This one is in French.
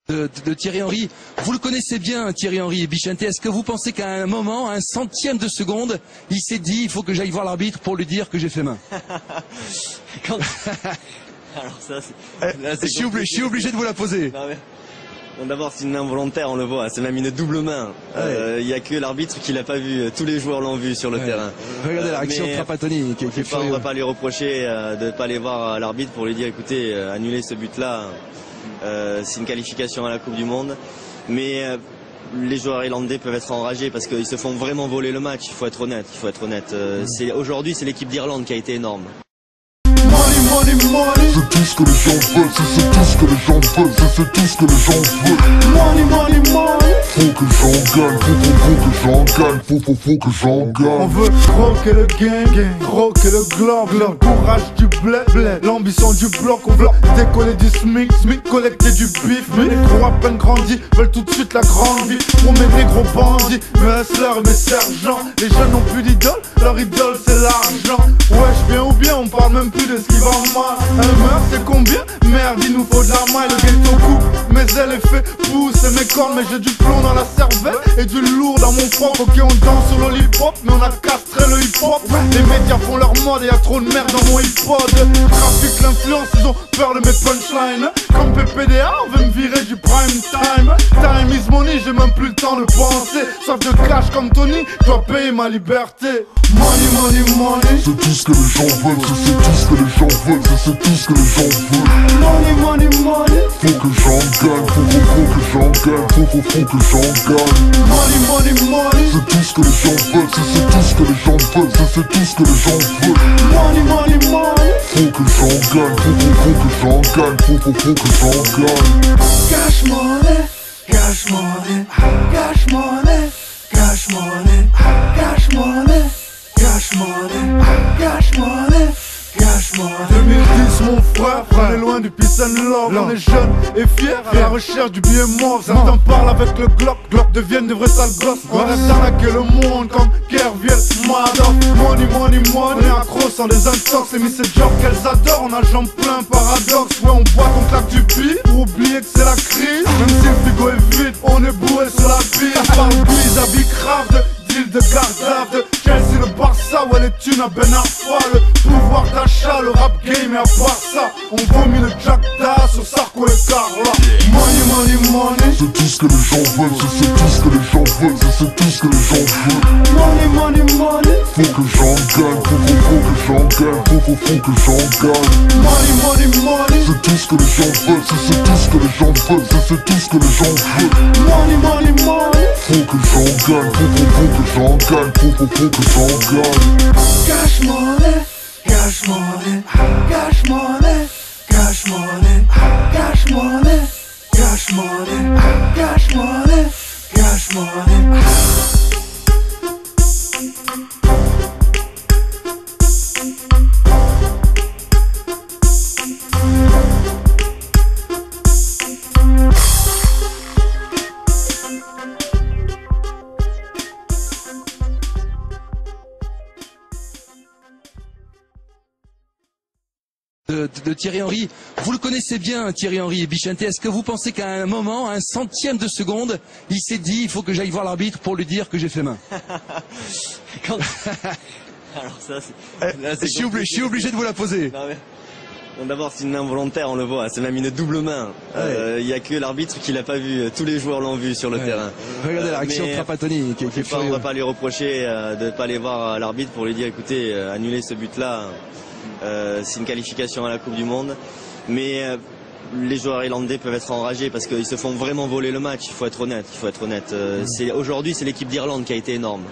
de Thierry Henry. Vous le connaissez bien, Thierry Henry, Bichente. Est-ce que vous pensez qu'à un moment, à un centième de seconde, il s'est dit il faut que j'aille voir l'arbitre pour lui dire que j'ai fait main? Alors ça, je suis obligé de vous la poser. Bon, d'abord, c'est une main volontaire, on le voit, c'est même une double main. Il n'y a que l'arbitre qui l'a pas vu, tous les joueurs l'ont vu sur le terrain. Regardez la réaction de Trapattoni qui est on ne va pas lui reprocher de ne pas aller voir l'arbitre pour lui dire écoutez, annulez ce but-là, c'est une qualification à la Coupe du Monde. Mais les joueurs irlandais peuvent être enragés parce qu'ils se font vraiment voler le match, il faut être honnête. Aujourd'hui, c'est l'équipe d'Irlande qui a été énorme. C'est tout ce que les gens veulent, c'est tout ce que les gens veulent, c'est tout ce que les gens veulent. Money. Faut que j'en gagne, faut que j'en gagne, faut que j'en gagne. On veut croquer le gang, croquer le globe, le courage du blé, l'ambition du bloc. On veut décoller du SMIC, collecter du bif. Mais les gros à peine grandis veulent tout de suite la grande vie. Pour mes gros bandits, mes hustlers et mes sergents. Les jeunes n'ont plus d'idole, leur idole c'est l'argent. Wesh, bien ou bien, on parle même plus de ce qui va mal. Un meurtre c'est combien? Merde, il nous faut de la maille. Le ghetto coupe, mes ailes et fait pousser mes cornes. Mais j'ai du plomb dans la cervelle et du lourd dans mon froc. Ok, on danse sur le hip-hop, mais on a castré le hip-hop. Les médias font leur mode et y'a trop de merde dans mon hip-hop. Trafic l'influence, ils ont peur de mes punchlines. Comme PPDA, on veut me virer du prime time. Time is money, j'ai même plus le temps de penser. Sauf de cash comme Tony, je dois payer ma liberté. Money. C'est tout ce que les gens veulent, c'est tout ce que les gens veulent, c'est tout ce que les gens veulent. Money. Faut que j'en gagne, faut que j'en gagne, faut que j'en gagne. Money. C'est tout ce que les gens veulent, c'est tout ce que les gens veulent, c'est tout ce que les gens veulent. Money. Faut que j'en gagne, faut que j'en gagne, faut que j'en gagne. Cash money. Cash money. 2010 mon frère, on est loin du peace and love. On est jeune et fier à la recherche du billet mort. Certains parlent avec le Glock deviennent de vrais sales gosses. On reste d'arnaquer le monde comme Kerviel, Madoff. Money. On est accro sans des intox. Et mis ces jobs qu'elles adorent, on a jambes plein paradoxe. Ouais, on boit, on claque du pis pour oublier que c'est la crise. Même si le frigo est vide, on est bourré sur la piste. Par bise à Big Craft, deal de Gardav, de Chelsea, le Barça, ouais les thunes à Ben Arfa. Le pouvoir d'achat, le rap game et à part ça, on vomit le Jack Da sur Sarko et Carla. Money. C'est tout ce que les gens veulent, c'est tout ce que les gens veulent, c'est tout ce que les gens veulent. Money. Faut que j'en gagne, faut que j'en gagne, faut que j'en gagne. Money. C'est tout ce que les gens veulent, c'est tout ce que les gens veulent, c'est tout ce que les gens veulent. Money. Faut que j'en gagne, faut que j'en gagne, faut que j'en gagne. Cash money. De Thierry Henry. Vous le connaissez bien, Thierry Henry, Bichente. Est-ce que vous pensez qu'à un moment, à un centième de seconde, il s'est dit il faut que j'aille voir l'arbitre pour lui dire que j'ai fait main? Alors ça, je suis obligé de vous la poser. Bon, d'abord, c'est une main volontaire, on le voit, c'est même une double main. Il n'y a que l'arbitre qui l'a pas vu, tous les joueurs l'ont vu sur le terrain. Regardez la réaction de Trapattoni qui est on ne va pas lui reprocher de ne pas aller voir l'arbitre pour lui dire écoutez, annulez ce but-là, c'est une qualification à la Coupe du Monde. Mais les joueurs irlandais peuvent être enragés parce qu'ils se font vraiment voler le match, il faut être honnête. Aujourd'hui, c'est l'équipe d'Irlande qui a été énorme.